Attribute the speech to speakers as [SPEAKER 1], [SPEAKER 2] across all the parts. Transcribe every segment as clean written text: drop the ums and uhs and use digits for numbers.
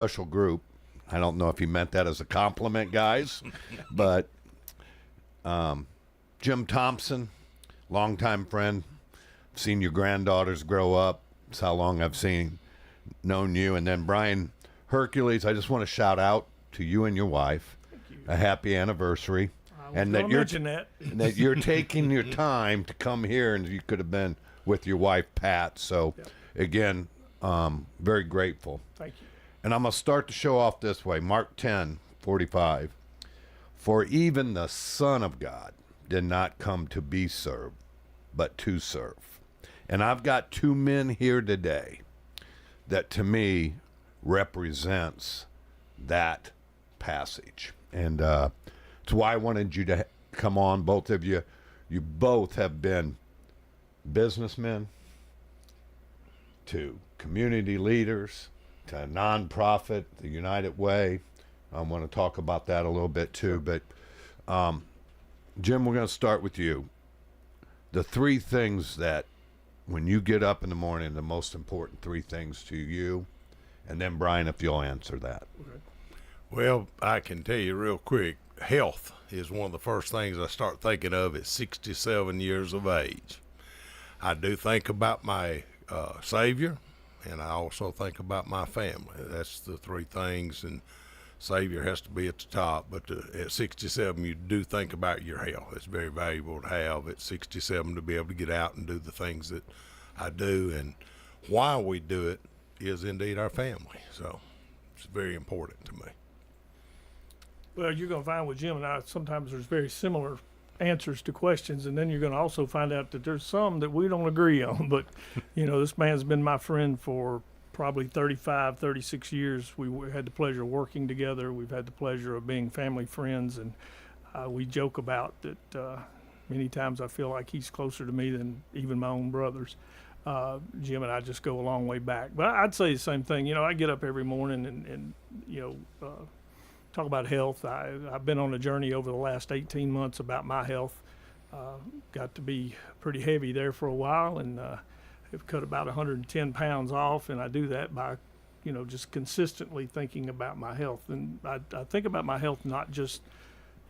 [SPEAKER 1] special group. I don't know if you meant that as a compliment, guys, but Jim Thompson, longtime friend. Seen your granddaughters grow up. That's how long I've known you. And then Brian Hercules, I just want to shout out to you and your wife.
[SPEAKER 2] Thank you.
[SPEAKER 1] A happy anniversary.
[SPEAKER 2] And that
[SPEAKER 1] you're taking your time to come here, and you could have been with your wife, Pat. So, again, very grateful.
[SPEAKER 2] Thank you.
[SPEAKER 1] And I'm going to start the show off this way. Mark 10:45. For even the Son of God did not come to be served, but to serve. And I've got two men here today that to me represents that passage. And it's why I wanted you to come on, both of you. You both have been businessmen, to community leaders, to a nonprofit, the United Way. I want to talk about that a little bit too. But Jim, we're going to start with you. The three things that when you get up in the morning, the most important three things to you, and then Brian, if you'll answer that.
[SPEAKER 2] Okay.
[SPEAKER 3] Well, I can tell you real quick, health is one of the first things I start thinking of at 67 years of age. I do think about my Savior, and I also think about my family. That's the three things, and Savior has to be at the top, but at 67 you do think about your health. It's very valuable to have at 67 to be able to get out and do the things that I do, and why we do it is indeed our family. So it's very important to me.
[SPEAKER 2] Well, you're going to find with Jim and I, sometimes there's very similar answers to questions, and then you're going to also find out that there's some that we don't agree on. But, this man's been my friend for probably 35, 36 years. We had the pleasure of working together. We've had the pleasure of being family friends, and we joke about that many times I feel like he's closer to me than even my own brothers. Jim and I just go a long way back. But I'd say the same thing. I get up every morning and talk about health. I've been on a journey over the last 18 months about my health. Got to be pretty heavy there for a while, and have cut about 110 pounds off, and I do that by, just consistently thinking about my health. And I think about my health not just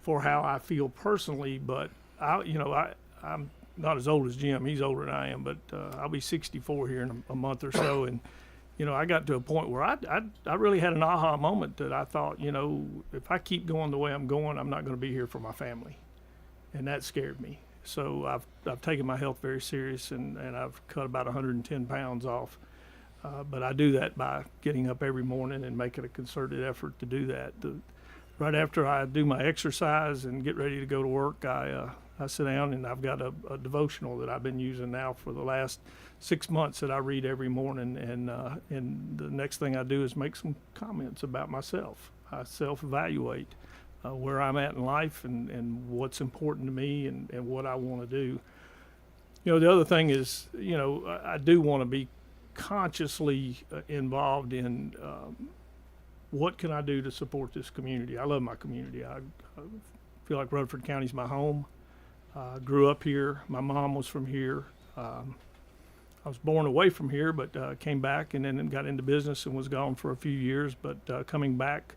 [SPEAKER 2] for how I feel personally, but I'm not as old as Jim. He's older than I am, but I'll be 64 here in a month or so, and I got to a point where I really had an aha moment that I thought, if I keep going the way I'm going, I'm not going to be here for my family, and that scared me. So I've taken my health very serious, and I've cut about 110 pounds off. But I do that by getting up every morning and making a concerted effort to do that. Right after I do my exercise and get ready to go to work, I sit down and I've got a devotional that I've been using now for the last 6 months that I read every morning. And the next thing I do is make some comments about myself. I self-evaluate where I'm at in life and what's important to me and what I want to do. The other thing is, I do want to be consciously involved in what can I do to support this community. I love my community. I feel like Rutherford County is my home. Grew up here. My mom was from here. I was born away from here, but came back and then got into business and was gone for a few years. But coming back,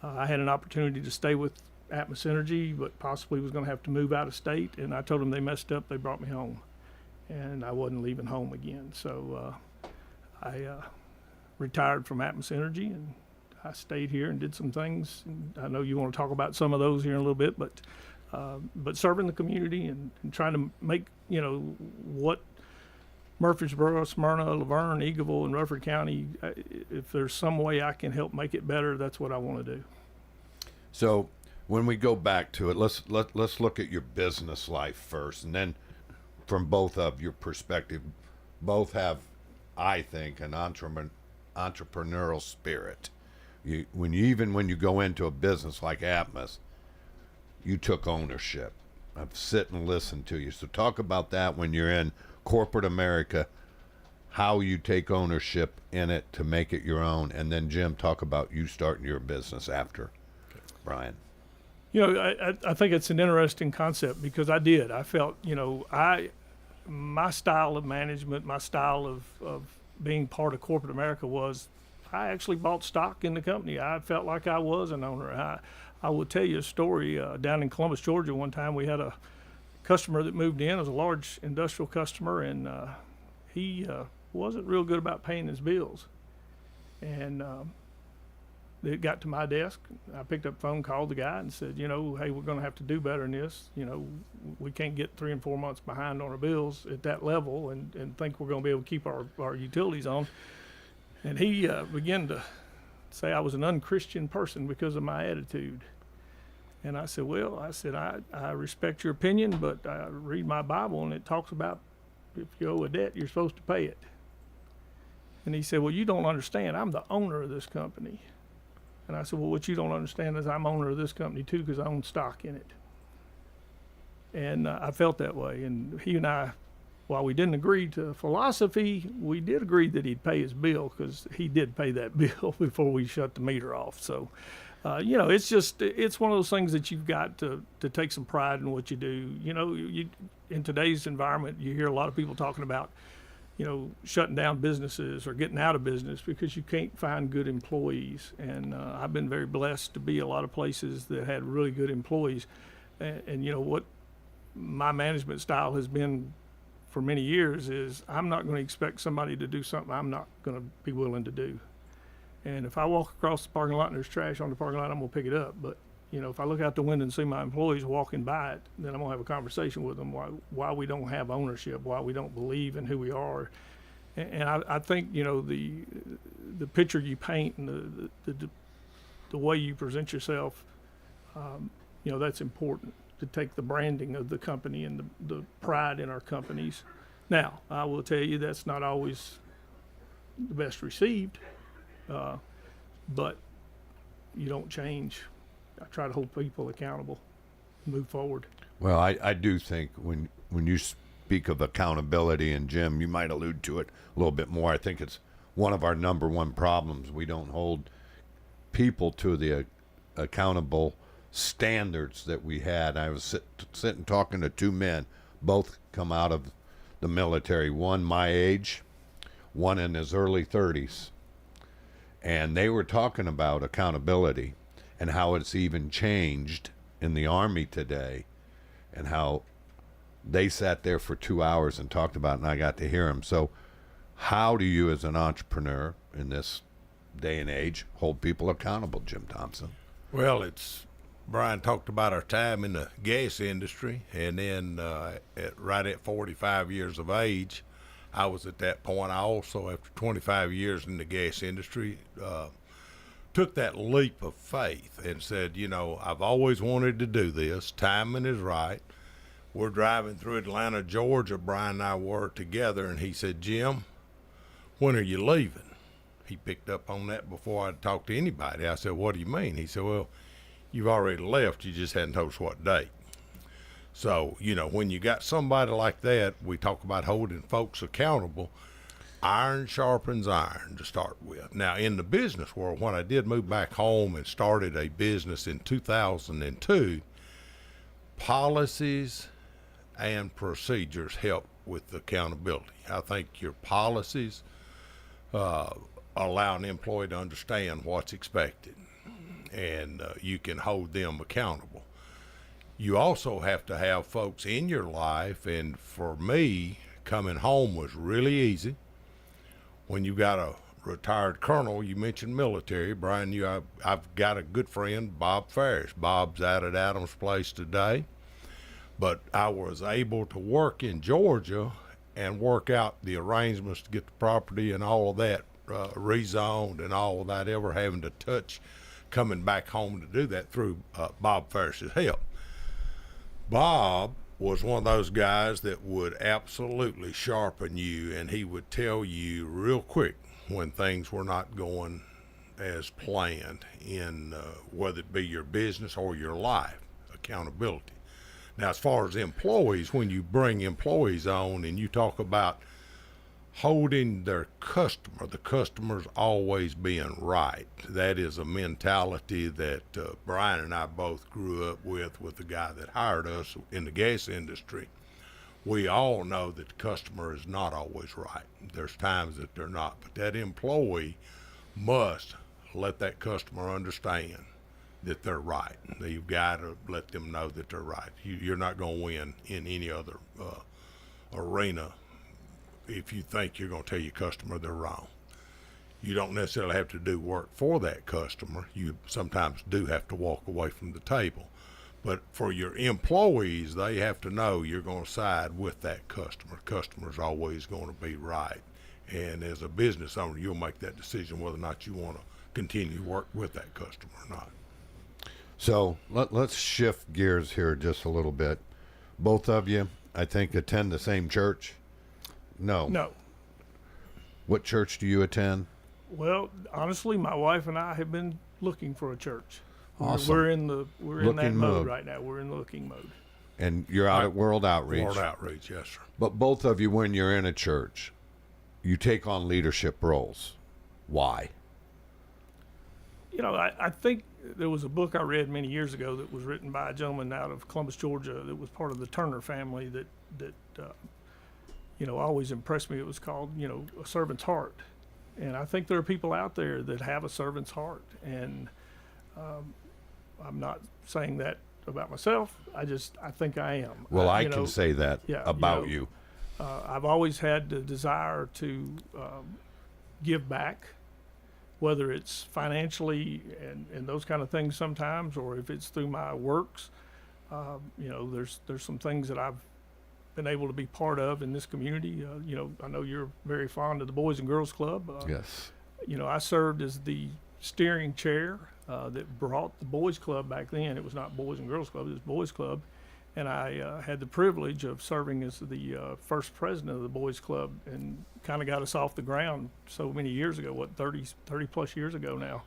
[SPEAKER 2] I had an opportunity to stay with Atmos Energy, but possibly was going to have to move out of state. And I told them they messed up. They brought me home, and I wasn't leaving home again. So I retired from Atmos Energy, and I stayed here and did some things. And I know you want to talk about some of those here in a little bit, but serving the community and trying to make, what Murfreesboro, Smyrna, Laverne, Eagleville, and Rutherford County, if there's some way I can help make it better, that's what I want to do.
[SPEAKER 1] So when we go back to it, let's look at your business life first, and then from both of your perspective, both have, I think, an entrepreneurial spirit. When you go into a business like Atmos, you took ownership. I've sit and listened to you. So talk about that when you're in corporate America, how you take ownership in it to make it your own. And then Jim, talk about you starting your business after Brian.
[SPEAKER 2] I think it's an interesting concept because I felt, my style of management, my style of being part of corporate America was I actually bought stock in the company. I felt like I was an owner. I will tell you a story. Down in Columbus, Georgia, one time we had a customer that moved in. It was a large industrial customer, and he wasn't real good about paying his bills. And it got to my desk. I picked up the phone, called the guy, and said, hey, we're going to have to do better than this. We can't get 3 and 4 months behind on our bills at that level and think we're going to be able to keep our utilities on. And he began to say I was an unchristian person because of my attitude. And I said, I respect your opinion, but I read my Bible, and it talks about if you owe a debt, you're supposed to pay it. And he said, well, you don't understand. I'm the owner of this company. And I said, well, what you don't understand is I'm owner of this company too, because I own stock in it. And I felt that way. And he and I, while we didn't agree to philosophy, we did agree that he'd pay his bill, because he did pay that bill before we shut the meter off. So, it's one of those things that you've got to take some pride in what you do. In today's environment, you hear a lot of people talking about, shutting down businesses or getting out of business because you can't find good employees. And I've been very blessed to be a lot of places that had really good employees. And what my management style has been for many years is I'm not going to expect somebody to do something I'm not going to be willing to do. And if I walk across the parking lot and there's trash on the parking lot, I'm going to pick it up. But if I look out the window and see my employees walking by it, then I'm going to have a conversation with them why we don't have ownership, why we don't believe in who we are. And I think, the picture you paint and the way you present yourself, that's important, to take the branding of the company and the pride in our companies. Now, I will tell you that's not always the best received, but you don't change. I try to hold people accountable, move forward.
[SPEAKER 1] Well, I do think when you speak of accountability, and Jim, you might allude to it a little bit more, I think it's one of our number one problems. We don't hold people to the accountable standards that we had. I was sitting talking to two men, both come out of the military, one my age, one in his early 30s. And they were talking about accountability and how it's even changed in the Army today, and how they sat there for 2 hours and talked about it, and I got to hear them. So how do you, as an entrepreneur in this day and age, hold people accountable, Jim Thompson?
[SPEAKER 3] Well, Brian talked about our time in the gas industry, and then right at 45 years of age, I was at that point. I also, after 25 years in the gas industry, took that leap of faith and said, I've always wanted to do this. Timing is right. We're driving through Atlanta, Georgia. Brian and I were together, and he said, Jim, when are you leaving? He picked up on that before I'd talked to anybody. I said, what do you mean? He said, well, you've already left. You just hadn't told us what date. So, when you got somebody like that, we talk about holding folks accountable. Iron sharpens iron to start with. Now, in the business world, when I did move back home and started a business in 2002, policies and procedures help with accountability. I think your policies allow an employee to understand what's expected, and you can hold them accountable. You also have to have folks in your life, and for me, coming home was really easy. When you got a retired colonel, you mentioned military, Brian, I've got a good friend, Bob Ferris. Bob's out at Adams Place today, but I was able to work in Georgia and work out the arrangements to get the property and all of that rezoned and all of that, ever having to touch coming back home to do that through Bob Ferris's help. Bob was one of those guys that would absolutely sharpen you, and he would tell you real quick when things were not going as planned in whether it be your business or your life. Accountability. Now, as far as employees, when you bring employees on and you talk about holding their customer, the customer's always being right. That is a mentality that Brian and I both grew up with the guy that hired us in the gas industry. We all know that the customer is not always right. There's times that they're not, but that employee must let that customer understand that they're right. You've got to let them know that they're right. You're not going to win in any other arena if you think you're going to tell your customer they're wrong. You don't necessarily have to do work for that customer. You sometimes do have to walk away from the table. But for your employees, they have to know you're going to side with that customer. Customer's always going to be right. And as a business owner, you'll make that decision whether or not you want to continue to work with that customer or not.
[SPEAKER 1] So let's shift gears here just a little bit. Both of you, I think, attend the same church? No.
[SPEAKER 2] No.
[SPEAKER 1] What church do you attend?
[SPEAKER 2] Well, honestly, my wife and I have been looking for a church.
[SPEAKER 1] Awesome.
[SPEAKER 2] We're in that
[SPEAKER 1] Looking
[SPEAKER 2] mode
[SPEAKER 1] mode.
[SPEAKER 2] right now. We're in looking mode.
[SPEAKER 1] And you're out at World Outreach.
[SPEAKER 3] World Outreach, yes, sir.
[SPEAKER 1] But both of you, when you're in a church, you take on leadership roles. Why?
[SPEAKER 2] You know, I think there was a book I read many years ago that was written by a gentleman out of Columbus, Georgia, that was part of the Turner family that always impressed me. It was called, A Servant's Heart. And I think there are people out there that have a servant's heart. And I'm not saying that about myself. I think I am.
[SPEAKER 1] Well, I can say that about you.
[SPEAKER 2] I've always had the desire to give back, whether it's financially and those kind of things sometimes, or if it's through my works. There's some things that I've been able to be part of in this community. I know you're very fond of the Boys and Girls Club.
[SPEAKER 1] Yes.
[SPEAKER 2] I served as the steering chair that brought the Boys Club back then. It was not Boys and Girls Club, it was Boys Club. And I had the privilege of serving as the first president of the Boys Club, and kind of got us off the ground so many years ago, 30 plus years ago now.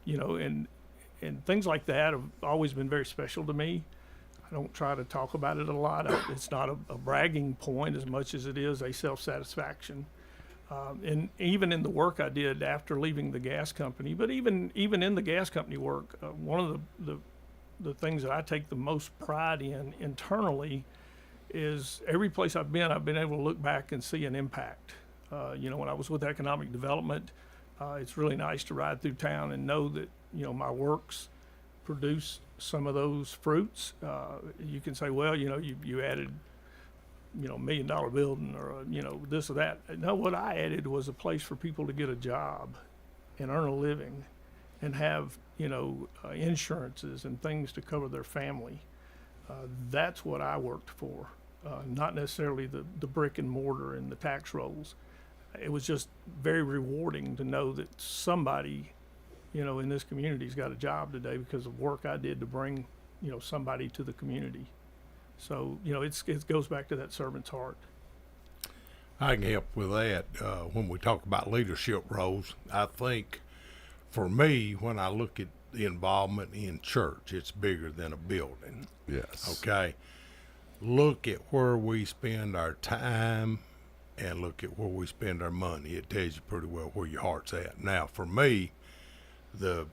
[SPEAKER 2] And things like that have always been very special to me. I don't try to talk about it a lot. It's not a bragging point as much as it is a self-satisfaction. And even in the work I did after leaving the gas company, but even in the gas company work, one of the things that I take the most pride in internally is every place I've been able to look back and see an impact. When I was with economic development, it's really nice to ride through town and know that, my works produce some of those fruits. You can say, well, you added, $1 million building or, this or that. No, what I added was a place for people to get a job and earn a living and have, insurances and things to cover their family. That's what I worked for, not necessarily the brick and mortar and the tax rolls. It was just very rewarding to know that somebody, in this community's got a job today because of work I did to bring, somebody to the community. So, it goes back to that servant's heart.
[SPEAKER 3] I can help with that. When we talk about leadership roles, I think for me, when I look at the involvement in church, it's bigger than a building.
[SPEAKER 1] Yes.
[SPEAKER 3] Okay. Look at where we spend our time and look at where we spend our money. It tells you pretty well where your heart's at. Now, for me, the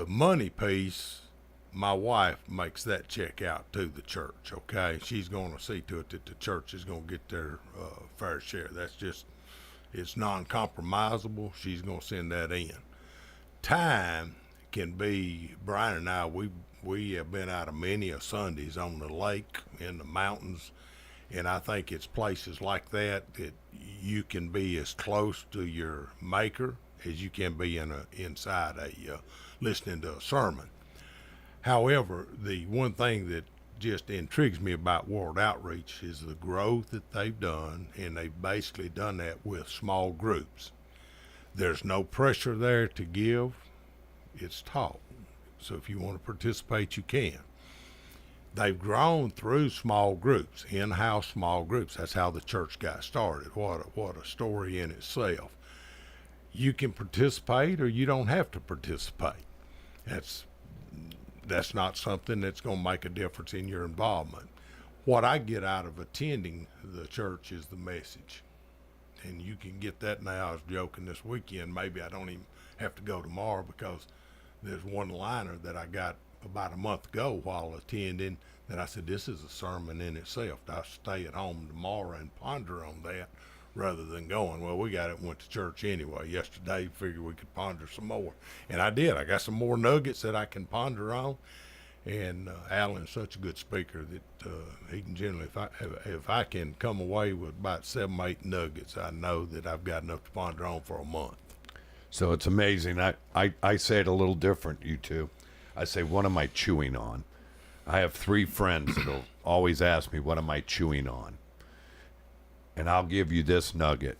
[SPEAKER 3] money piece, my wife makes that check out to the church, okay? She's going to see to it that the church is going to get their fair share. That's just, it's non-compromisable. She's going to send that in. Time can be, Brian and I, we have been out of many a Sundays on the lake, in the mountains, and I think it's places like that you can be as close to your maker as you can be inside listening to a sermon. However, the one thing that just intrigues me about World Outreach is the growth that they've done, and they've basically done that with small groups. There's no pressure there to give. It's taught. So if you want to participate, you can. They've grown through small groups, in-house small groups. That's how the church got started. What a story in itself. You can participate or you don't have to participate. That's not something that's going to make a difference in your involvement. What I get out of attending the church is the message. And you can get that now. I was joking this weekend. Maybe I don't even have to go tomorrow because there's one liner that I got about a month ago while attending that I said, this is a sermon in itself. I'll stay at home tomorrow and ponder on that rather than going, well, we got it and went to church anyway. Yesterday, figured we could ponder some more. And I did. I got some more nuggets that I can ponder on. And Alan's such a good speaker that he can generally, if I can come away with about 7, 8 nuggets, I know that I've got enough to ponder on for a month.
[SPEAKER 1] So it's amazing. I say it a little different, you two. I say, what am I chewing on? I have 3 friends that'll always ask me, what am I chewing on? And I'll give you this nugget.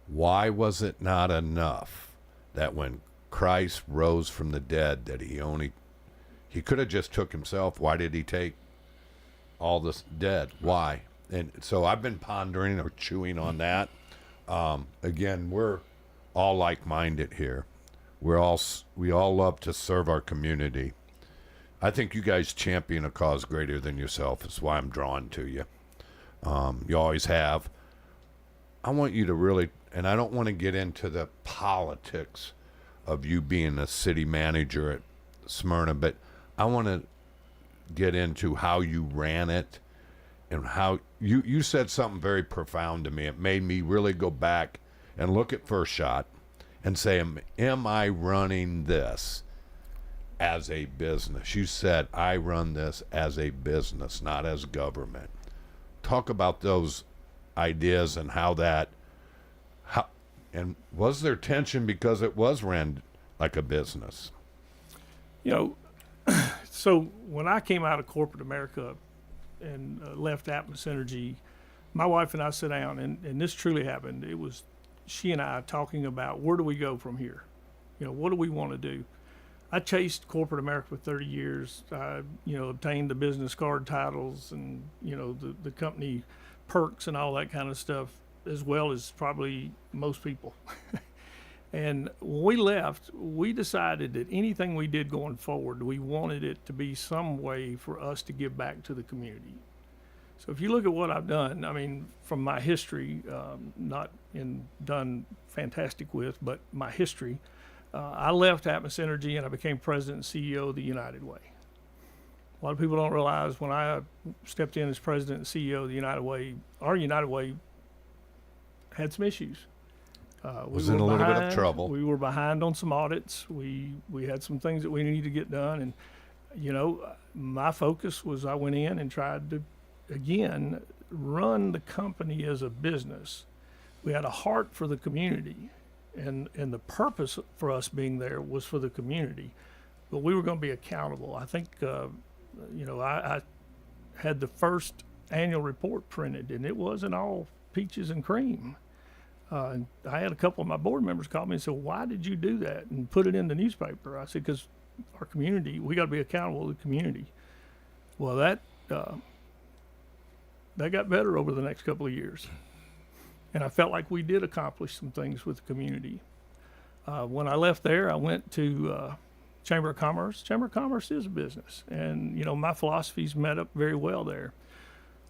[SPEAKER 1] Why was it not enough that when Christ rose from the dead that he could have just took himself? Why did he take all this dead? Why? And so I've been pondering or chewing on that. Again, we're all like-minded here. We all love to serve our community. I think you guys champion a cause greater than yourself. That's why I'm drawn to you. You always have. I want you to really, and I don't want to get into the politics of you being a city manager at Smyrna, but I want to get into how you ran it and how you said something very profound to me. It made me really go back and look at First Shot and say, am I running this as a business? You said, I run this as a business, not as government. Talk about those ideas and and was there tension because it was ran like a business?
[SPEAKER 2] So when I came out of corporate America and left Atmos Energy, my wife and I sat down, and this truly happened. It was she and I talking about, where do we go from here? What do we want to do? I chased corporate America for 30 years. I, obtained the business card titles and, the company perks and all that kind of stuff, as well as probably most people. And when we left, we decided that anything we did going forward, we wanted it to be some way for us to give back to the community. So if you look at what I've done, I mean, from my history, not done fantastic with, but my history, I left Atmos Energy and I became president and CEO of the United Way. A lot of people don't realize when I stepped in as president and CEO of the United Way, our United Way had some issues.
[SPEAKER 1] Was in a little bit of trouble.
[SPEAKER 2] We were behind on some audits. We had some things that we needed to get done. And, my focus was I went in and tried to, again, run the company as a business. We had a heart for the community. And the purpose for us being there was for the community. But we were going to be accountable. I think, I had the first annual report printed, and it wasn't all peaches and cream. And I had a couple of my board members call me and say, why did you do that and put it in the newspaper? I said, because our community, we got to be accountable to the community. Well, that got better over the next couple of years. And I felt like we did accomplish some things with the community. When I left there, I went to Chamber of Commerce. Chamber of Commerce is a business. And, my philosophies met up very well there.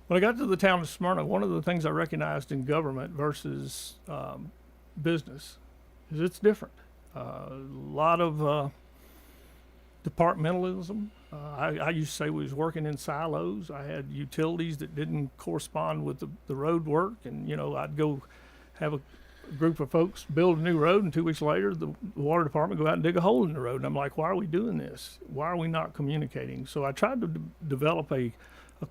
[SPEAKER 2] When I got to the town of Smyrna, one of the things I recognized in government versus business is it's different. A lot of departmentalism. I used to say we was working in silos. I had utilities that didn't correspond with the road work, and I'd go have a group of folks build a new road, and 2 weeks later the water department go out and dig a hole in the road, and I'm like, why are we doing this? Why are we not communicating? So I tried to develop a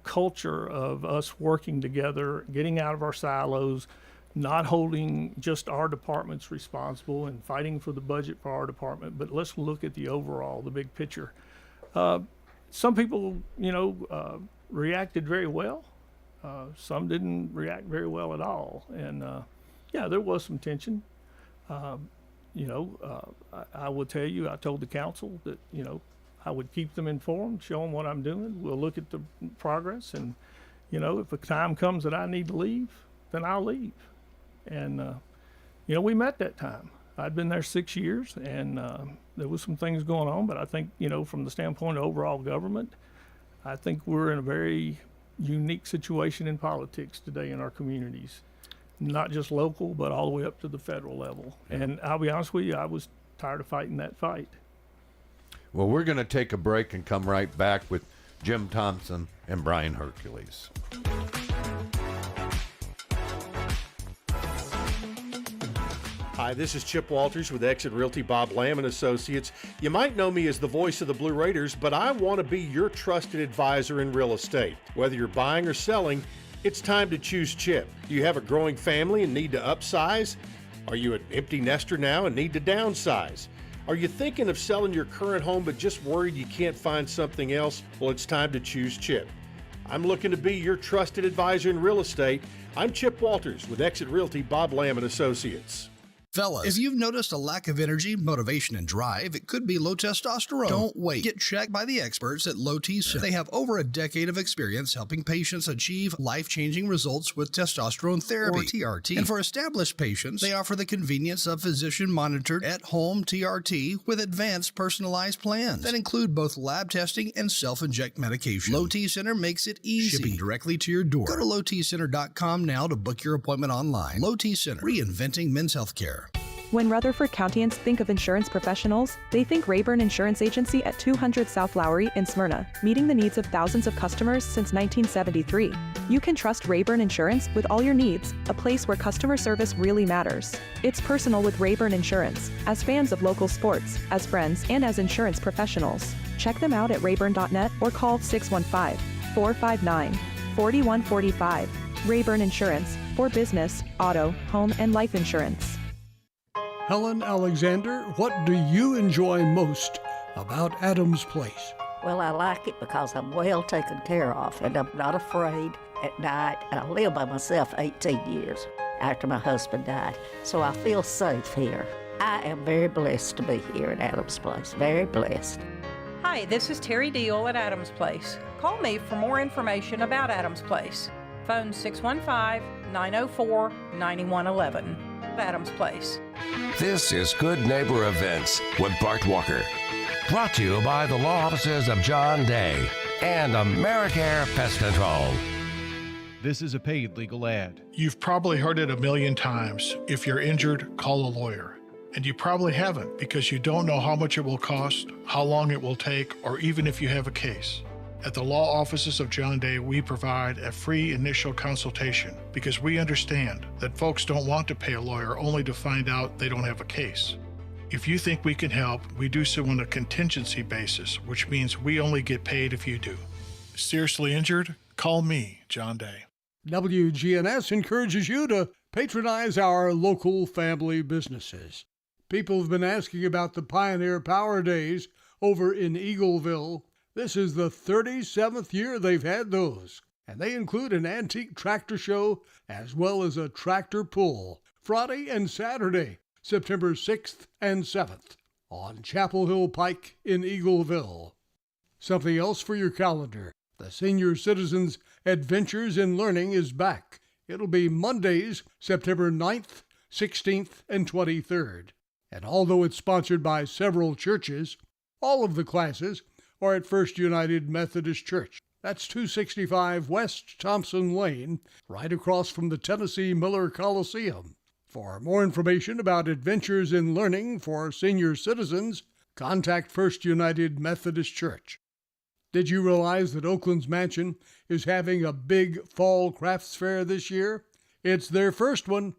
[SPEAKER 2] culture of us working together, getting out of our silos, not holding just our departments responsible and fighting for the budget for our department, but let's look at the overall, the big picture. Some people, reacted very well. Some didn't react very well at all. And, there was some tension. I will tell you, I told the council that, I would keep them informed, show them what I'm doing. We'll look at the progress. And, if a time comes that I need to leave, then I'll leave. And, we met that time. I'd been there 6 years, and there was some things going on, but I think, from the standpoint of overall government, I think we're in a very unique situation in politics today in our communities, not just local, but all the way up to the federal level. And I'll be honest with you, I was tired of fighting that fight.
[SPEAKER 1] Well, we're going to take a break and come right back with Jim Thompson and Brian Hercules.
[SPEAKER 4] Hi, this is Chip Walters with Exit Realty Bob Lamb and Associates. You might know me as the voice of the Blue Raiders, but I want to be your trusted advisor in real estate. Whether you're buying or selling, it's time to choose Chip. Do you have a growing family and need to upsize? Are you an empty nester now and need to downsize? Are you thinking of selling your current home but just worried you can't find something else? Well, it's time to choose Chip. I'm looking to be your trusted advisor in real estate. I'm Chip Walters with Exit Realty Bob Lamb and Associates.
[SPEAKER 5] Fellas, if you've noticed a lack of energy, motivation, and drive, it could be low testosterone. Don't wait. Get checked by the experts at Low T Center. They have over a decade of experience helping patients achieve life-changing results with testosterone therapy, or TRT. And for established patients, they offer the convenience of physician-monitored at-home TRT with advanced personalized plans that include both lab testing and self-inject medication. Low T Center makes it easy, shipping directly to your door. Go to lowtcenter.com now to book your appointment online. Low T Center, reinventing men's health care.
[SPEAKER 6] When Rutherford Countyans think of insurance professionals, they think Rayburn Insurance Agency at 200 South Lowry in Smyrna, meeting the needs of thousands of customers since 1973. You can trust Rayburn Insurance with all your needs, a place where customer service really matters. It's personal with Rayburn Insurance, as fans of local sports, as friends, and as insurance professionals. Check them out at rayburn.net or call 615-459-4145. Rayburn Insurance, for business, auto, home, and life insurance.
[SPEAKER 7] Helen Alexander, what do you enjoy most about Adams Place?
[SPEAKER 8] Well, I like it because I'm well taken care of and I'm not afraid at night. And I lived by myself 18 years after my husband died, so I feel safe here. I am very blessed to be here at Adams Place, very blessed.
[SPEAKER 9] Hi, this is Terry Deal at Adams Place. Call me for more information about Adams Place. Phone 615-904-9111. Adams Place.
[SPEAKER 10] This is Good Neighbor Events with Bart Walker. Brought to you by the law offices of John Day and AmeriCare Pest Control.
[SPEAKER 11] This is a paid legal ad.
[SPEAKER 12] You've probably heard it a million times. If you're injured, call a lawyer. And you probably haven't because you don't know how much it will cost, how long it will take, or even if you have a case. At the law offices of John Day, we provide a free initial consultation because we understand that folks don't want to pay a lawyer only to find out they don't have a case. If you think we can help, we do so on a contingency basis, which means we only get paid if you do. Seriously injured? Call me, John Day.
[SPEAKER 7] WGNS encourages you to patronize our local family businesses. People have been asking about the Pioneer Power Days over in Eagleville. This is the 37th year they've had those, and they include an antique tractor show as well as a tractor pull, Friday and Saturday, September 6th and 7th, on Chapel Hill Pike in Eagleville. Something else for your calendar. The Senior Citizens Adventures in Learning is back. It'll be Mondays, September 9th, 16th, and 23rd. And although it's sponsored by several churches, all of the classes are at First United Methodist Church. That's 265 West Thompson Lane, right across from the Tennessee Miller Coliseum. For more information about Adventures in Learning for senior citizens, contact First United Methodist Church. Did you realize that Oakland's Mansion is having a big fall crafts fair this year? It's their first one,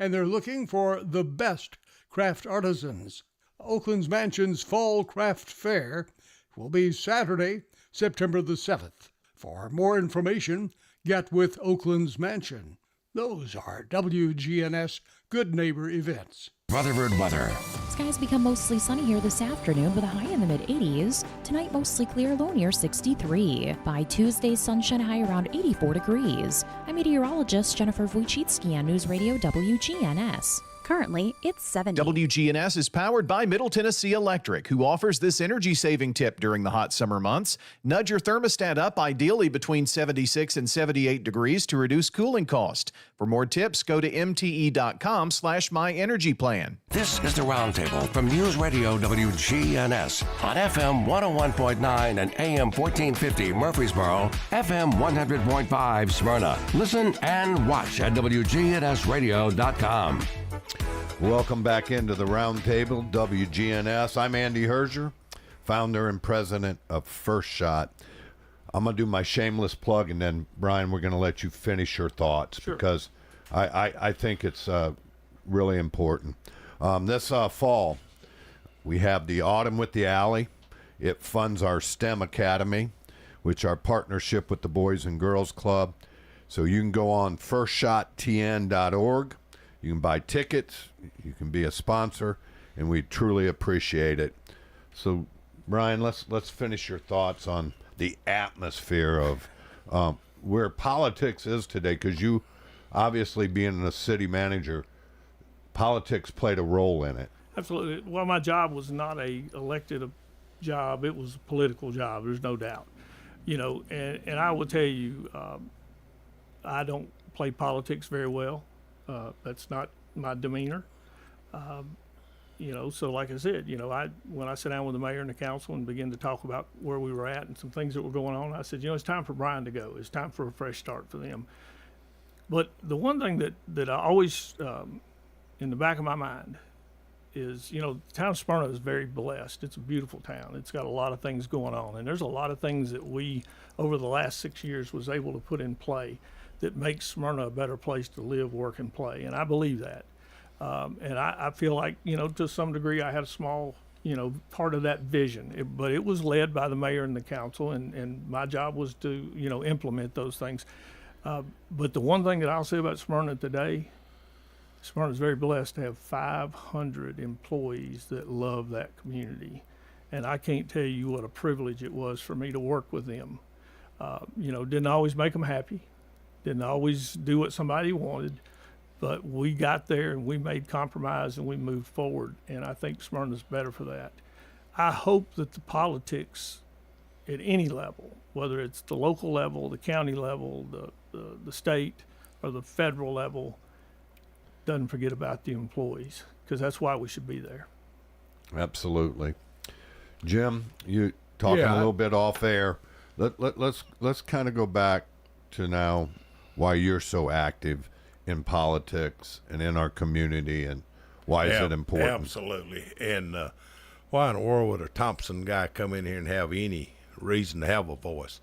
[SPEAKER 7] and they're looking for the best craft artisans. Oakland's Mansion's Fall Craft Fair will be Saturday, September the 7th. For more information, get with Oakland's Mansion. Those are WGNS Good Neighbor events.
[SPEAKER 10] Rutherford weather.
[SPEAKER 13] Skies become mostly sunny here this afternoon with a high in the mid-80s. Tonight, mostly clear, low near 63. By Tuesday, sunshine high around 84 degrees. I'm meteorologist Jennifer Wojcicki on News Radio WGNS.
[SPEAKER 14] Currently, it's 70.
[SPEAKER 15] WGNS is powered by Middle Tennessee Electric, who offers this energy-saving tip during the hot summer months. Nudge your thermostat up, ideally between 76 and 78 degrees to reduce cooling cost. For more tips, go to mte.com/myenergyplan.
[SPEAKER 10] This is the Roundtable from News Radio WGNS on FM 101.9 and AM 1450 Murfreesboro, FM 100.5 Smyrna. Listen and watch at WGNSradio.com.
[SPEAKER 1] Welcome back into the Roundtable, WGNS. I'm Andy Herger, founder and president of First Shot. I'm going to do my shameless plug, and then, Brian, we're going to let you finish your thoughts. Sure. Because I think it's really important. This fall, we have the Autumn with the Alley. It funds our STEM Academy, which our partnership with the Boys and Girls Club. So you can go on firstshottn.org. You can buy tickets. You can be a sponsor, and we truly appreciate it. So, Brian, let's finish your thoughts on the atmosphere of where politics is today, because you, obviously being a city manager, politics played a role in it.
[SPEAKER 2] Absolutely. Well, my job was not a elected job. It was a political job. There's no doubt. And I will tell you, I don't play politics very well. That's not my demeanor. So like I said, when I sat down with the mayor and the council and began to talk about where we were at and some things that were going on, I said, it's time for Brian to go. It's time for a fresh start for them. But the one thing that I always, in the back of my mind, is, the town of Smyrna is very blessed. It's a beautiful town. It's got a lot of things going on. And there's a lot of things that we, over the last 6 years, was able to put in play that makes Smyrna a better place to live, work, and play. And I believe that. And I feel like, to some degree, I had a small, part of that vision. But it was led by the mayor and the council, and my job was to, implement those things. But the one thing that I'll say about Smyrna today, Smyrna is very blessed to have 500 employees that love that community. And I can't tell you what a privilege it was for me to work with them. Didn't always make them happy, didn't always do what somebody wanted, but we got there and we made compromise and we moved forward. And I think Smyrna's better for that. I hope that the politics at any level, whether it's the local level, the county level, the state, or the federal level, doesn't forget about the employees, because that's why we should be there.
[SPEAKER 1] Absolutely. Jim, you talking a little bit off air. Let's kind of go back to now why you're so active in politics and in our community, and why is it important?
[SPEAKER 3] Absolutely. And why in the world would a Thompson guy come in here and have any reason to have a voice?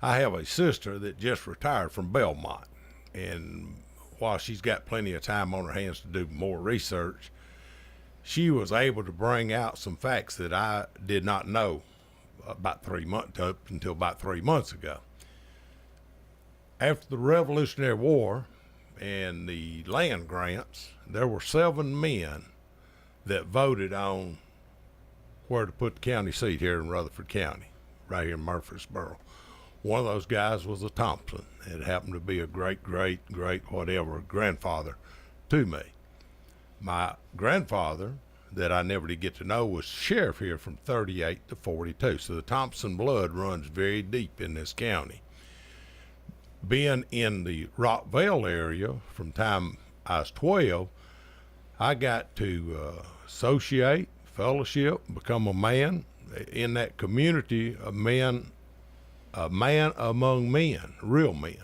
[SPEAKER 3] I have a sister that just retired from Belmont, and while she's got plenty of time on her hands to do more research, she was able to bring out some facts that I did not know until about 3 months ago. After the Revolutionary War and the land grants, there were 7 men that voted on where to put the county seat here in Rutherford County, right here in Murfreesboro. One of those guys was a Thompson. It happened to be a great whatever grandfather to me. My grandfather, that I never did get to know, was sheriff here from 38 to 42. So the Thompson blood runs very deep in this county. Being in the Rockville area from time I was 12, I got to associate, fellowship, become a man in that community, a man among men, real men.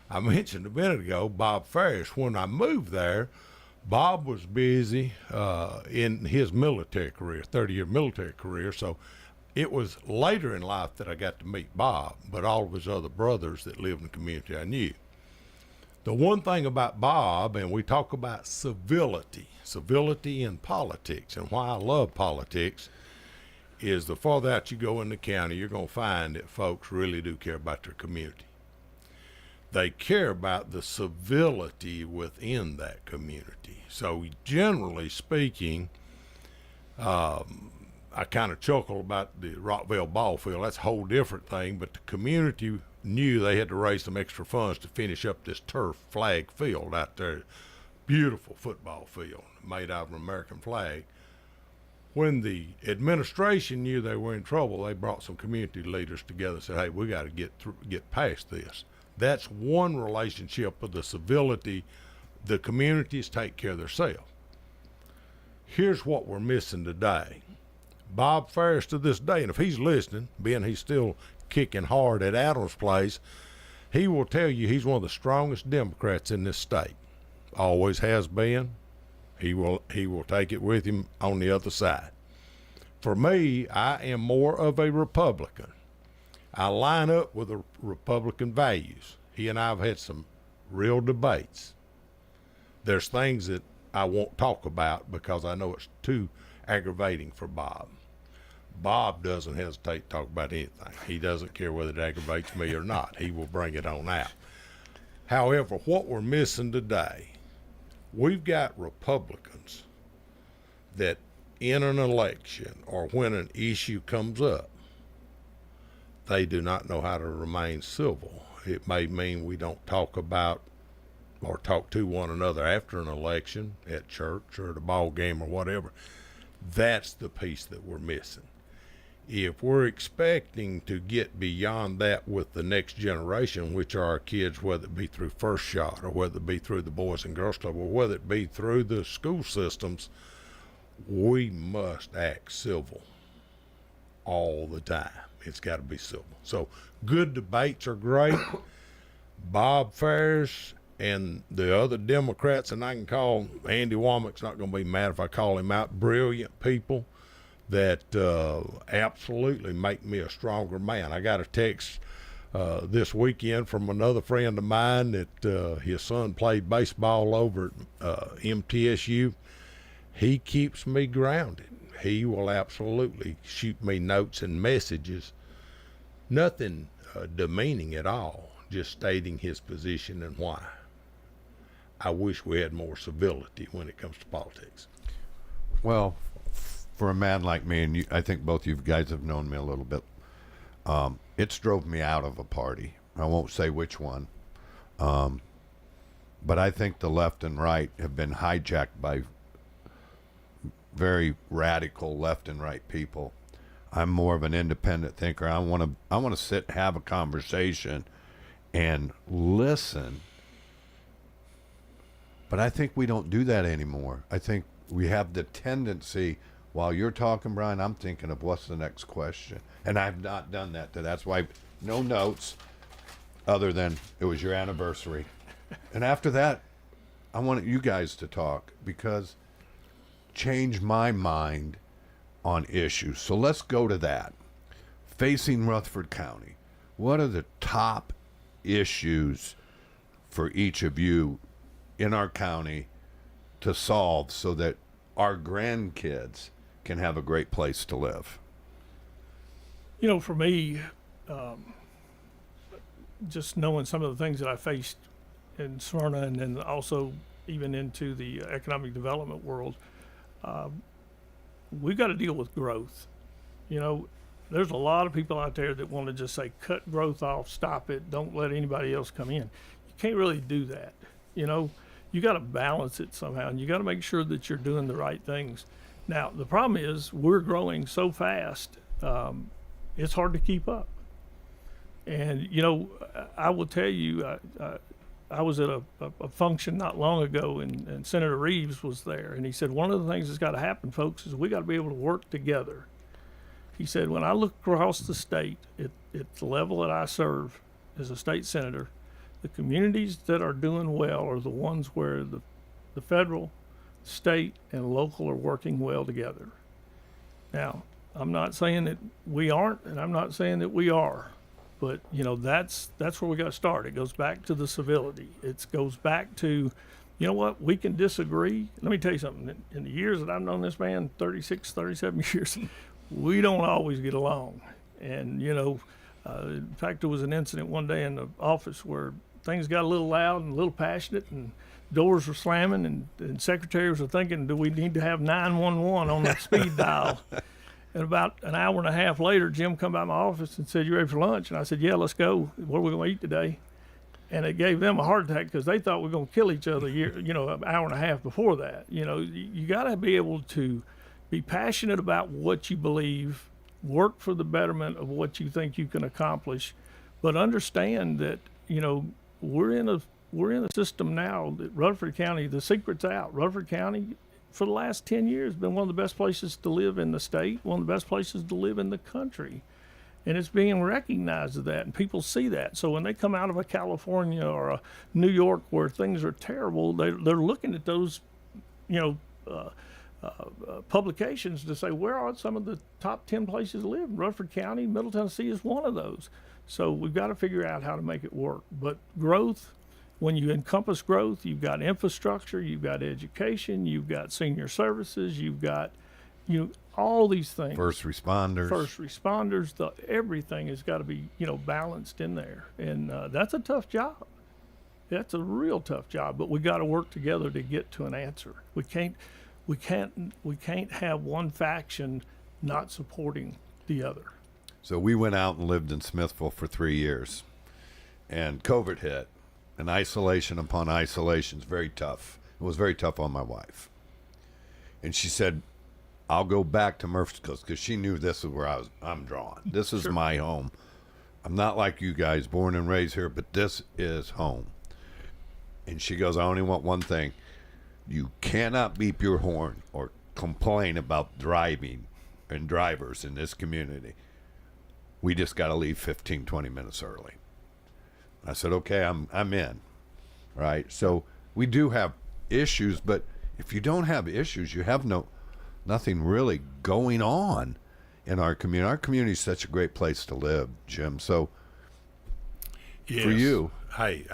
[SPEAKER 3] I mentioned a minute ago Bob Ferris. When I moved there, Bob was busy in his military career, 30-year military career. So it was later in life that I got to meet Bob, but all of his other brothers that lived in the community I knew. The one thing about Bob, and we talk about civility in politics, and why I love politics, is the farther out you go in the county, you're going to find that folks really do care about their community. They care about the civility within that community. So generally speaking, I kind of chuckle about the Rockville ball field. That's a whole different thing, but the community knew they had to raise some extra funds to finish up this turf flag field out there. Beautiful football field made out of an American flag. When the administration knew they were in trouble, they brought some community leaders together and said, hey, we got to get past this. That's one relationship of the civility. The communities take care of themselves. Here's what we're missing today. Bob Ferris to this day, and if he's listening, being he's still kicking hard at Adams Place, he will tell you he's one of the strongest Democrats in this state. Always has been. He will take it with him on the other side. For me, I am more of a Republican. I line up with the Republican values. He and I have had some real debates. There's things that I won't talk about because I know it's too aggravating for Bob. Bob doesn't hesitate to talk about anything. He doesn't care whether it aggravates me or not. He will bring it on out. However, what we're missing today, we've got Republicans that in an election or when an issue comes up, they do not know how to remain civil. It may mean we don't talk about or talk to one another after an election at church or at a ball game or whatever. That's the piece that we're missing. If we're expecting to get beyond that with the next generation, which are our kids, whether it be through First Shot or whether it be through the Boys and Girls Club or whether it be through the school systems, we must act civil all the time. It's got to be civil. So good debates are great. Bob Ferris and the other Democrats, and I can call Andy Womack's not going to be mad if I call him out, brilliant people that absolutely make me a stronger man. I got a text this weekend from another friend of mine that his son played baseball over at MTSU. He keeps me grounded. He will absolutely shoot me notes and messages, nothing demeaning at all, just stating his position and why. I wish we had more civility when it comes to politics.
[SPEAKER 1] Well, for a man like me, and you, I think both you guys have known me a little bit, it's drove me out of a party. I won't say which one, but I think the left and right have been hijacked by very radical left and right people. I'm more of an independent thinker. I want to sit, have a conversation, and listen. But I think we don't do that anymore. I think we have the tendency, while you're talking, Brian, I'm thinking of what's the next question. And I've not done that. That's why no notes other than it was your anniversary. And after that, I want you guys to talk because change my mind on issues. So let's go to that. Facing Rutherford County, what are the top issues for each of you in our county to solve so that our grandkids can have a great place to live?
[SPEAKER 2] You know, for me, just knowing some of the things that I faced in Smyrna and then also even into the economic development world, we've got to deal with growth. You know, there's a lot of people out there that want to just say, cut growth off, stop it, don't let anybody else come in. You can't really do that. You know, you got to balance it somehow, and you got to make sure that you're doing the right things. Now, the problem is we're growing so fast, it's hard to keep up. And, you know, I will tell you, I was at a function not long ago, and Senator Reeves was there, and he said, one of the things that's got to happen, folks, is we got to be able to work together. He said, when I look across the state at the level that I serve as a state senator, the communities that are doing well are the ones where the federal, state, and local are working well together. Now, I'm not saying that we aren't, and I'm not saying that we are. But, you know, that's where we got to start. It goes back to the civility. It goes back to, you know what, we can disagree. Let me tell you something. In the years that I've known this man, 36, 37 years, we don't always get along. And, you know, in fact, there was an incident one day in the office where things got a little loud and a little passionate, and doors were slamming, and secretaries were thinking, do we need to have 911 on the speed dial? And about an hour and a half later, Jim come by my office and said, you ready for lunch? And I said, yeah, let's go. What are we going to eat today? And it gave them a heart attack because they thought we were going to kill each other, an hour and a half before that. You know, you got to be able to be passionate about what you believe, work for the betterment of what you think you can accomplish, but understand that, you know, we're in a system now that Rutherford County, the secret's out. Rutherford County, for the last 10 years, been one of the best places to live in the state, one of the best places to live in the country. And it's being recognized of that, and people see that. So when they come out of a California or a New York where things are terrible, they're looking at those, publications to say, where are some of the top 10 places to live? Rutherford County, Middle Tennessee is one of those. So we've got to figure out how to make it work. But growth, when you encompass growth, you've got infrastructure, you've got education, you've got senior services, you've got, all these things.
[SPEAKER 1] First responders. Everything has got to be, balanced in there. And that's a tough job. That's a real tough job, but we got to work together to get to an answer. We can't have one faction not supporting the other. So we went out and lived in Smithville for 3 years, and COVID hit, and isolation upon isolation is very tough. It was very tough on my wife. And she said, I'll go back to Murfreesboro, because she knew this is where I'm drawn. This is my home. I'm not like you guys, born and raised here, but this is home. And she goes, I only want one thing. You cannot beep your horn or complain about driving and drivers in this community. We just got to leave 15, 20 minutes early. I said, okay, I'm in. Right? So we do have issues, but if you don't have issues, you have nothing really going on in our community. Our community is such a great place to live, Jim. So for you.
[SPEAKER 3] Hey,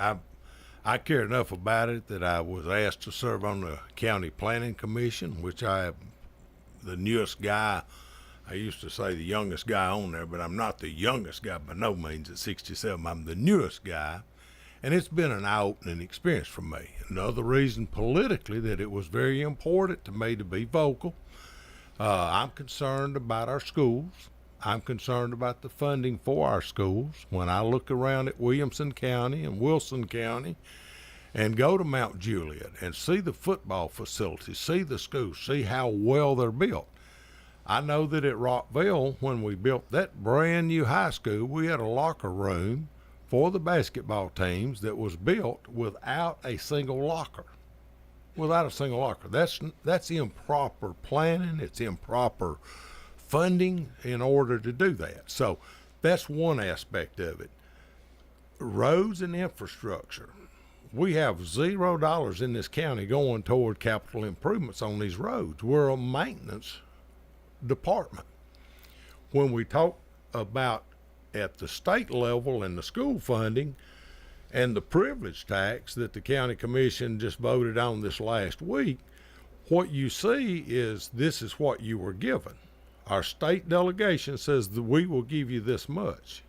[SPEAKER 3] I care enough about it that I was asked to serve on the County Planning Commission, which I am the newest guy. I used to say the youngest guy on there, but I'm not the youngest guy by no means at 67. I'm the newest guy, and it's been an eye-opening experience for me. Another reason politically that it was very important to me to be vocal. I'm concerned about our schools. I'm concerned about the funding for our schools. When I look around at Williamson County and Wilson County and go to Mount Juliet and see the football facilities, see the schools, see how well they're built. I know that at Rockville, when we built that brand new high school, we had a locker room for the basketball teams that was built without a single locker. That's improper planning. It's improper funding in order to do that. So that's one aspect of it. Roads and infrastructure. We have $0 in this county going toward capital improvements on these roads. We're a maintenance department. When we talk about at the state level and the school funding and the privilege tax that the county commission just voted on this last week, what you see is this is what you were given. Our state delegation says that we will give you this much.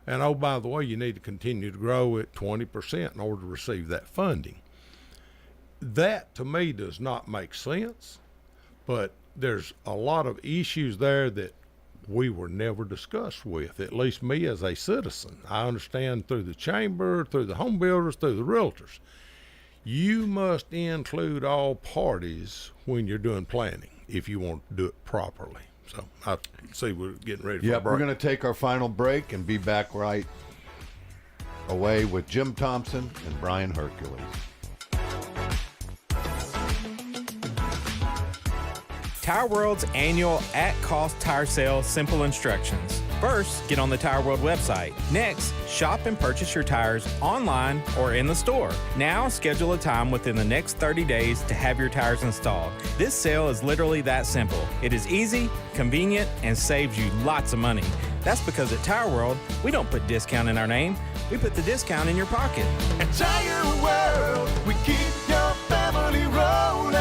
[SPEAKER 3] And oh, by the way, you need to continue to grow at 20% in order to receive that funding. That to me does not make sense, but there's a lot of issues there that we were never discussed with, at least me as a citizen. I understand through the chamber, through the home builders, through the realtors. You must include all parties when you're doing planning if you want to do it properly. So I see we're getting ready for a break.
[SPEAKER 1] We're going to take our final break and be back right away with Jim Thompson and Brian Hercules.
[SPEAKER 14] Tire World's annual at-cost tire sale simple instructions. First, get on the Tire World website. Next, shop and purchase your tires online or in the store. Now, schedule a time within the next 30 days to have your tires installed. This sale is literally that simple. It is easy, convenient, and saves you lots of money. That's because at Tire World, we don't put discount in our name. We put the discount in your pocket.
[SPEAKER 16] At Tire World, we keep your family rolling.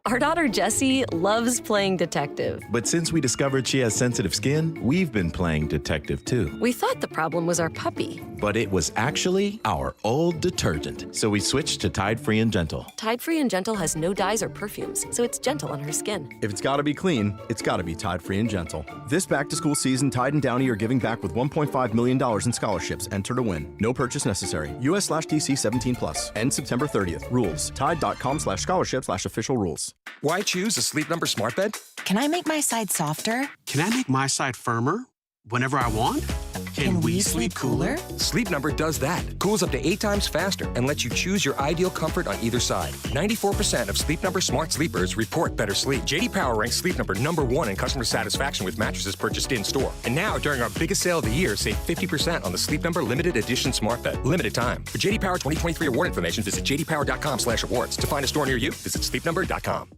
[SPEAKER 17] Our daughter Jessie loves playing detective.
[SPEAKER 18] But since we discovered she has sensitive skin, we've been playing detective too.
[SPEAKER 17] We thought the problem was our puppy.
[SPEAKER 18] But it was actually our old detergent. So we switched to Tide Free and Gentle.
[SPEAKER 17] Tide Free and Gentle has no dyes or perfumes, so it's gentle on her skin.
[SPEAKER 19] If it's gotta be clean, it's gotta be Tide Free and Gentle. This back-to-school season, Tide and Downy are giving back with $1.5 million in scholarships. Enter to win. No purchase necessary. US/DC 17+. End September 30th. Rules. Tide.com/scholarship/official rules.
[SPEAKER 20] Why choose a Sleep Number smart bed?
[SPEAKER 21] Can I make my side softer?
[SPEAKER 22] Can I make my side firmer whenever I want?
[SPEAKER 21] Can we sleep cooler?
[SPEAKER 20] Sleep Number does that. Cools up to 8 times faster and lets you choose your ideal comfort on either side. 94% of Sleep Number smart sleepers report better sleep. J.D. Power ranks Sleep Number #1 in customer satisfaction with mattresses purchased in-store. And now, during our biggest sale of the year, save 50% on the Sleep Number Limited Edition smart bed. Limited time. For J.D. Power 2023 award information, visit jdpower.com/awards. To find a store near you, visit sleepnumber.com.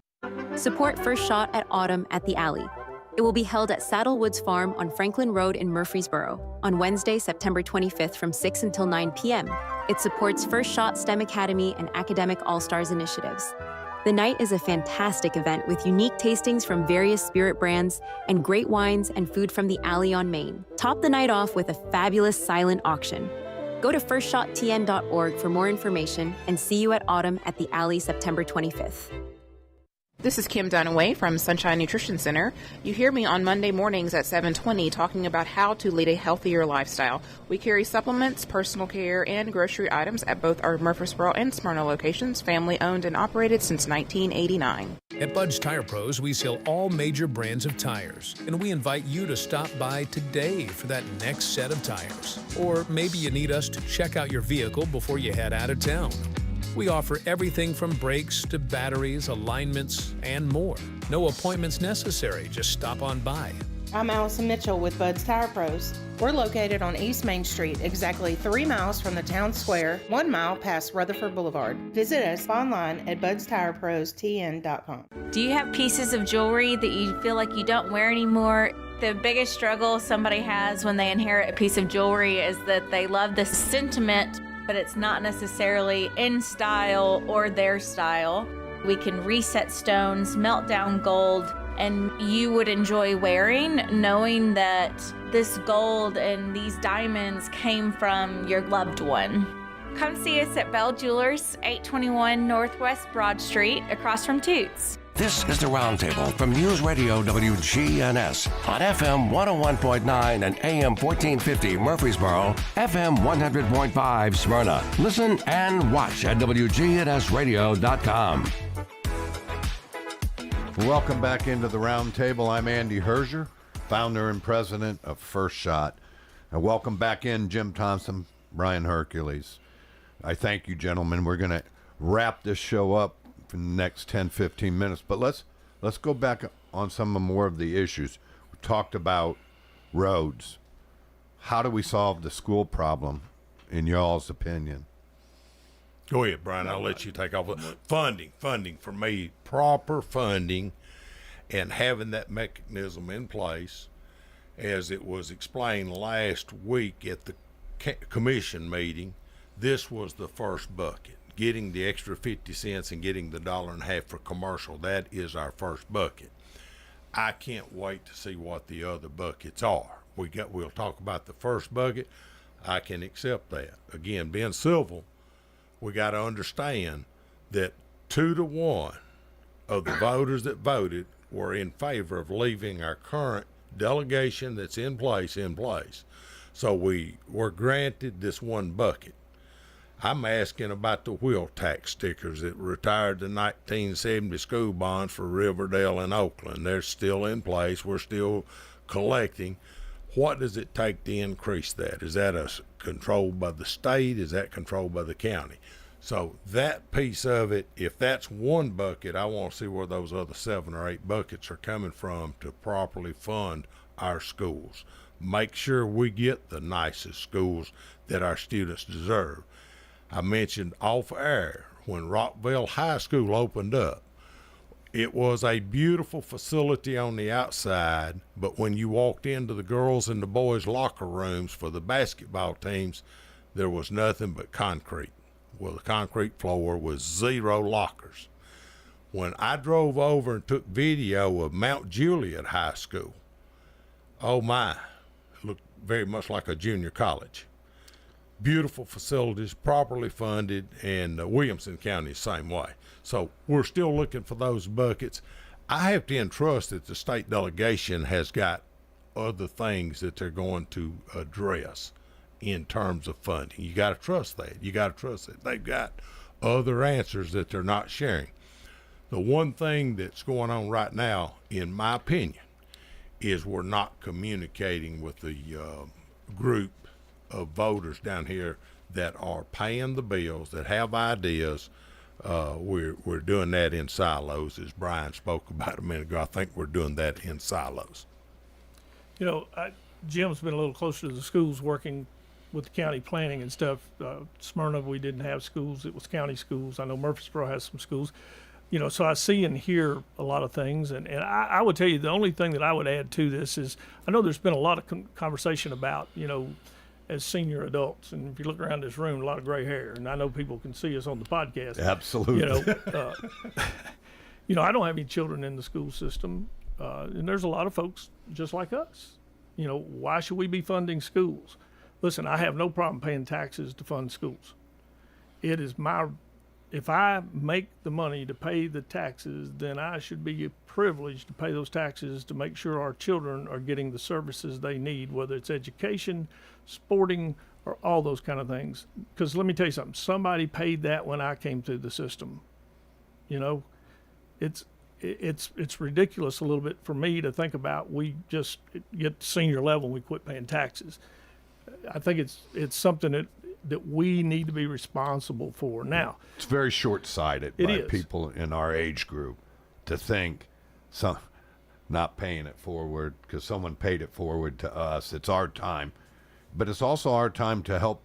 [SPEAKER 23] Support First Shot at Autumn at the Alley. It will be held at Saddle Woods Farm on Franklin Road in Murfreesboro on Wednesday, September 25th from 6 until 9 p.m. It supports First Shot STEM Academy and Academic All-Stars initiatives. The night is a fantastic event with unique tastings from various spirit brands and great wines and food from the Alley on Main. Top the night off with a fabulous silent auction. Go to firstshotTN.org for more information and see you at Autumn at the Alley September 25th.
[SPEAKER 4] This is Kim Dunaway from Sunshine Nutrition Center. You hear me on Monday mornings at 7:20 talking about how to lead a healthier lifestyle. We carry supplements, personal care, and grocery items at both our Murfreesboro and Smyrna locations, family owned and operated since 1989.
[SPEAKER 5] At Bud's Tire Pros, we sell all major brands of tires, and we invite you to stop by today for that next set of tires. Or maybe you need us to check out your vehicle before you head out of town. We offer everything from brakes to batteries, alignments, and more. No appointments necessary. Just stop on by.
[SPEAKER 6] I'm Allison Mitchell with Bud's Tire Pros. We're located on East Main Street, exactly 3 miles from the town square, 1 mile past Rutherford Boulevard. Visit us online at budstireprostn.com.
[SPEAKER 24] Do you have pieces of jewelry that you feel like you don't wear anymore? The biggest struggle somebody has when they inherit a piece of jewelry is that they love the sentiment, but it's not necessarily in style or their style. We can reset stones, melt down gold, and you would enjoy wearing knowing that this gold and these diamonds came from your loved one. Come see us at Bell Jewelers, 821 Northwest Broad Street, across from Toots.
[SPEAKER 10] This is the Roundtable from News Radio WGNS on FM 101.9 and AM 1450 Murfreesboro, FM 100.5 Smyrna. Listen and watch at WGNSradio.com.
[SPEAKER 1] Welcome back into the Roundtable. I'm Andy Herzier, founder and president of First Shot. And welcome back in Jim Thompson, Brian Hercules. I thank you, gentlemen. We're going to wrap this show up for the next 10-15 minutes, but let's go back on some more of the issues. We talked about roads. How do we solve the school problem, in y'all's opinion?
[SPEAKER 3] Go ahead, Brian. I'll let you take off. Funding for me, proper funding, and having that mechanism in place, as it was explained last week at the commission meeting. This was the first bucket. Getting the extra 50 cents and getting the $1.50 for commercial, that is our first bucket. I can't wait to see what the other buckets are. We'll talk about the first bucket. I can accept that. Again, being civil, we got to understand that 2-1 of the voters that voted were in favor of leaving our current delegation that's in place. So we were granted this one bucket. I'm asking about the wheel tax stickers that retired the 1970 school bonds for Riverdale and Oakland. They're still in place. We're still collecting. What does it take to increase that? Is that controlled by the state? Is that controlled by the county? So that piece of it, if that's one bucket, I want to see where those other 7 or 8 buckets are coming from to properly fund our schools. Make sure we get the nicest schools that our students deserve. I mentioned off air when Rockville High School opened up. It was a beautiful facility on the outside, but when you walked into the girls' and the boys' locker rooms for the basketball teams, there was nothing but concrete. Well, the concrete floor was 0 lockers. When I drove over and took video of Mount Juliet High School, oh my, it looked very much like a junior college. Beautiful facilities, properly funded, and Williamson County the same way. So we're still looking for those buckets. I have to entrust that the state delegation has got other things that they're going to address in terms of funding. You got to trust that. They've got other answers that they're not sharing. The one thing that's going on right now, in my opinion, is we're not communicating with the group of voters down here that are paying the bills, that have ideas. We're doing that in silos, as Brian spoke about a minute ago. I think we're doing that in silos.
[SPEAKER 2] You know, Jim's been a little closer to the schools, working with the county planning and stuff. Smyrna, we didn't have schools. It was county schools. I know Murfreesboro has some schools. You know, so I see and hear a lot of things. And I would tell you the only thing that I would add to this is I know there's been a lot of conversation about, you know, as senior adults. And if you look around this room, a lot of gray hair. And I know people can see us on the podcast.
[SPEAKER 1] Absolutely.
[SPEAKER 2] I don't have any children in the school system, and there's a lot of folks just like us. Why should we be funding schools? Listen, I have no problem paying taxes to fund schools. It is if I make the money to pay the taxes, then I should be privileged to pay those taxes to make sure our children are getting the services they need, whether it's education, sporting, or all those kind of things. Because let me tell you something, somebody paid that when I came through the system. It's ridiculous a little bit for me to think about we just get to senior level and we quit paying taxes. I think it's something that we need to be responsible for now.
[SPEAKER 1] It's very short-sighted by people in our age group to think not paying it forward because someone paid it forward to us. It's our time. But it's also our time to help,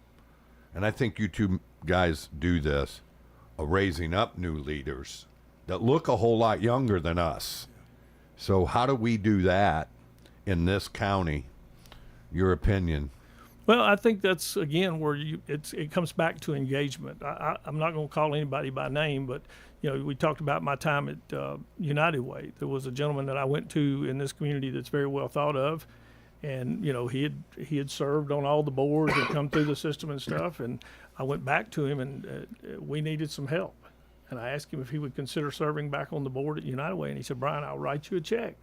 [SPEAKER 1] and I think you two guys do this, raising up new leaders that look a whole lot younger than us. So how do we do that in this county? Your opinion?
[SPEAKER 2] Well, I think that's, again, where it comes back to engagement. I'm not going to call anybody by name, but, we talked about my time at United Way. There was a gentleman that I went to in this community that's very well thought of, and, he had served on all the boards and come through the system and stuff, and I went back to him, and we needed some help. And I asked him if he would consider serving back on the board at United Way, and he said, Brian, I'll write you a check,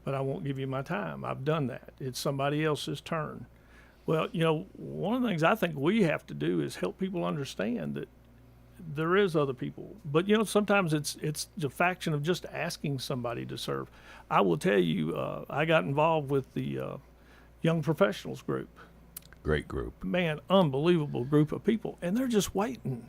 [SPEAKER 2] but I won't give you my time. I've done that. It's somebody else's turn. Well, one of the things I think we have to do is help people understand that there is other people. But, sometimes it's the faction of just asking somebody to serve. I will tell you, I got involved with the Young Professionals group.
[SPEAKER 1] Great group.
[SPEAKER 2] Man, unbelievable group of people. And they're just waiting.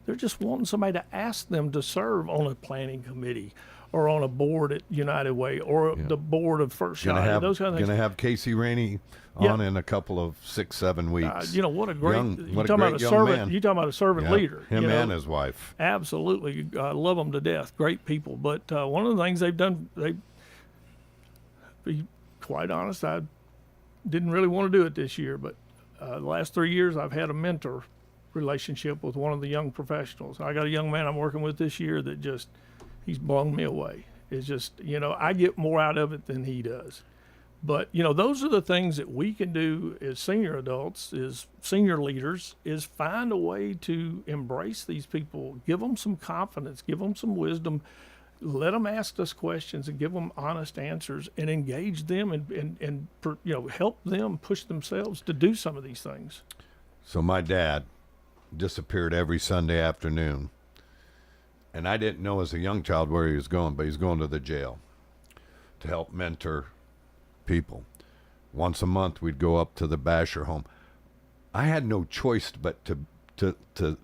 [SPEAKER 2] They're just wanting somebody to ask them to serve on a planning committee or on a board at United Way or the board of First Shot. Those kind of things.
[SPEAKER 1] Going to have Casey Rainey on in a couple of 6-7 weeks.
[SPEAKER 2] What a great
[SPEAKER 1] you talking
[SPEAKER 2] about a servant leader.
[SPEAKER 1] Him and his wife.
[SPEAKER 2] Absolutely. I love them to death. Great people. But one of the things they've done, be quite honest, I didn't really want to do it this year, but the last 3 years I've had a mentor relationship with one of the young professionals. I got a young man I'm working with this year that he's blown me away. It's just, I get more out of it than he does. But, those are the things that we can do as senior adults, as senior leaders, is find a way to embrace these people, give them some confidence, give them some wisdom, let them ask us questions and give them honest answers and engage them and help them push themselves to do some of these things.
[SPEAKER 1] So my dad disappeared every Sunday afternoon. And I didn't know as a young child where he was going, but he's going to the jail to help mentor people. Once a month, we'd go up to the Basher home. I had no choice but to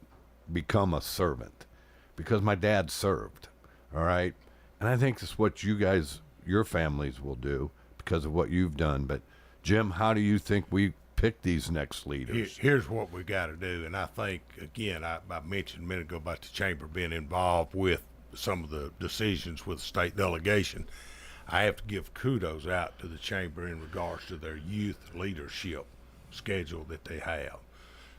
[SPEAKER 1] become a servant because my dad served, all right? And I think that's what you guys, your families will do because of what you've done. But, Jim, how do you think we pick these next leaders?
[SPEAKER 3] Here's what we got to do, and I think, again, I mentioned a minute ago about the chamber being involved with some of the decisions with the state delegation. I have to give kudos out to the chamber in regards to their youth leadership schedule that they have.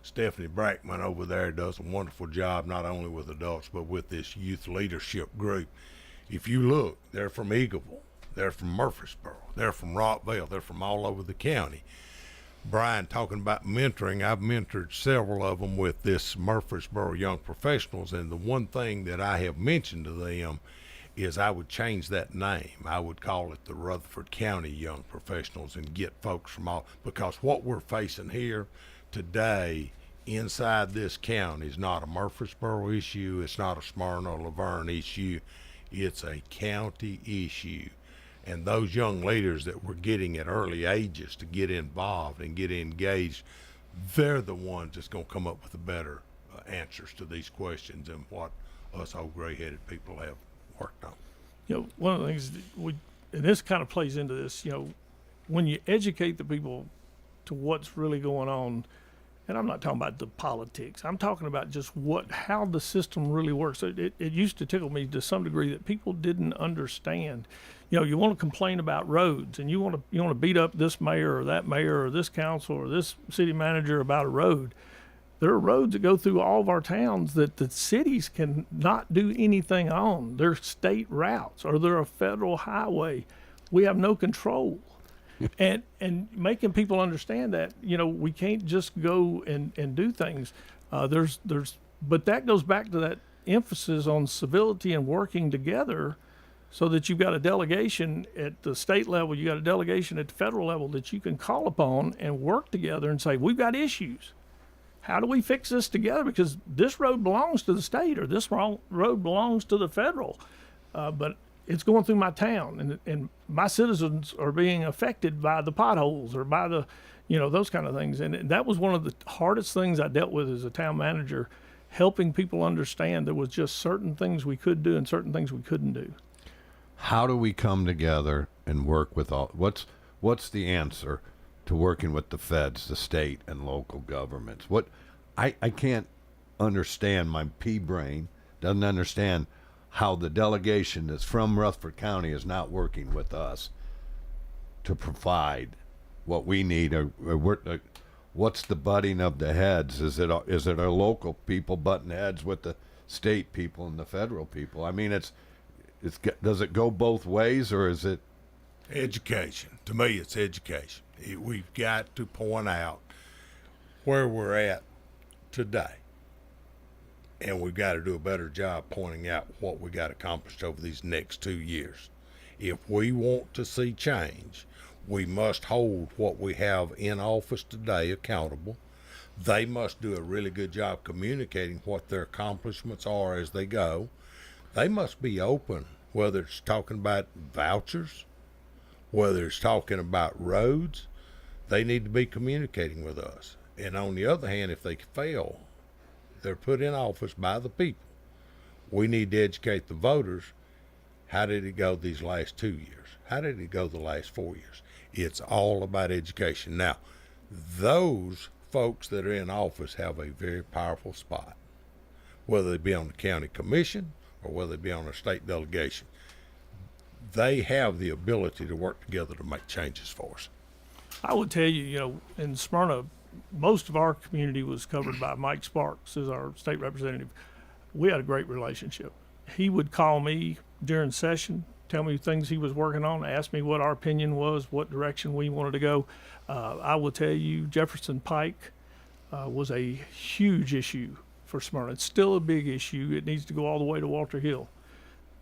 [SPEAKER 3] Stephanie Brackman over there does a wonderful job, not only with adults, but with this youth leadership group. If you look, they're from Eagleville, they're from Murfreesboro, they're from Rockville, they're from all over the county. Brian, talking about mentoring, I've mentored several of them with this Murfreesboro Young Professionals, and the one thing that I have mentioned to them is I would change that name. I would call it the Rutherford County Young Professionals and get folks from all, because what we're facing here today inside this county is not a Murfreesboro issue, it's not a Smyrna or Laverne issue, it's a county issue. And those young leaders that we're getting at early ages to get involved and get engaged, they're the ones that's going to come up with the better answers to these questions than what us old gray-headed people have worked on.
[SPEAKER 2] One of the things and this kind of plays into this, when you educate the people to what's really going on, and I'm not talking about the politics. I'm talking about just how the system really works. It used to tickle me to some degree that people didn't understand. You want to complain about roads, and you want to beat up this mayor or this council or this city manager about a road. There are roads that go through all of our towns that the cities can not do anything on. They're state routes or they're a federal highway. We have no control. and making people understand that, we can't just go and do things. But that goes back to that emphasis on civility and working together, so that you've got a delegation at the state level, you got a delegation at the federal level that you can call upon and work together and say, we've got issues. How do we fix this together? Because this road belongs to the state, or this road belongs to the federal. But it's going through my town, and my citizens are being affected by the potholes or by the, those kind of things. And that was one of the hardest things I dealt with as a town manager, helping people understand there was just certain things we could do and certain things we couldn't do.
[SPEAKER 1] How do we come together and work with all? What's the answer to working with the feds, the state and local governments? I can't understand. My pea brain doesn't understand how the delegation that's from Rutherford County is not working with us to provide what we need. What's the butting of the heads? Is it our local people butting heads with the state people and the federal people? I mean, does it go both ways, or is it
[SPEAKER 3] education? To me, it's education. We've got to point out where we're at today, and we've got to do a better job pointing out what we got accomplished over these next 2 years. If we want to see change, we must hold what we have in office today accountable. They must do a really good job communicating what their accomplishments are as they go. They must be open, whether it's talking about vouchers, whether it's talking about roads. They need to be communicating with us. And on the other hand, if they fail, they're put in office by the people. We need to educate the voters. How did it go these last 2 years? How did it go the last 4 years? It's all about education. Now, those folks that are in office have a very powerful spot, whether they be on the county commission or whether they be on a state delegation. They have the ability to work together to make changes for us.
[SPEAKER 2] I would tell you, in Smyrna, most of our community was covered by Mike Sparks as our state representative. We had a great relationship. He would call me during session, tell me things he was working on, ask me what our opinion was, what direction we wanted to go. I will tell you, Jefferson Pike was a huge issue for Smyrna. It's still a big issue. It needs to go all the way to Walter Hill.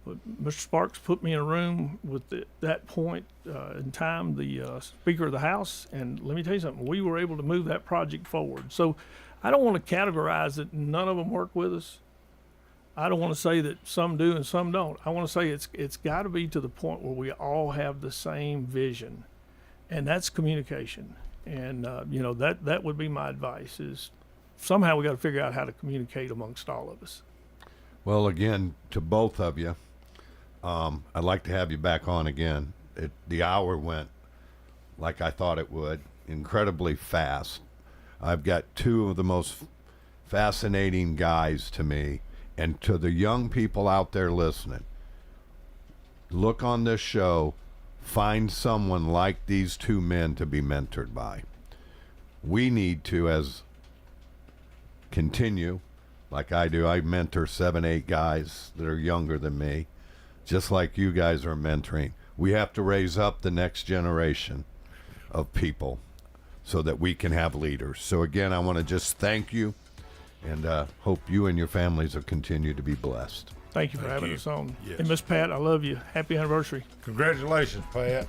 [SPEAKER 2] But Mr. Sparks put me in a room with that point in time, the Speaker of the House, and let me tell you something, we were able to move that project forward. So I don't want to categorize that none of them work with us. I don't want to say that some do and some don't. I want to say it's got to be to the point where we all have the same vision, and that's communication. And that would be my advice, is somehow we got to figure out how to communicate amongst all of us.
[SPEAKER 1] Well, again, to both of you, I'd like to have you back on again. The hour went like I thought it would, incredibly fast. I've got two of the most fascinating guys to me. And to the young people out there listening, look on this show, find someone like these two men to be mentored by. We need to continue, like I do. I mentor 7, 8 guys that are younger than me, just like you guys are mentoring. We have to raise up the next generation of people so that we can have leaders. So again, I want to just thank you. And hope you and your families will continue to be blessed.
[SPEAKER 2] Thank you for having us on.
[SPEAKER 3] Yes.
[SPEAKER 2] And Miss Pat, I love you. Happy anniversary.
[SPEAKER 3] Congratulations, Pat.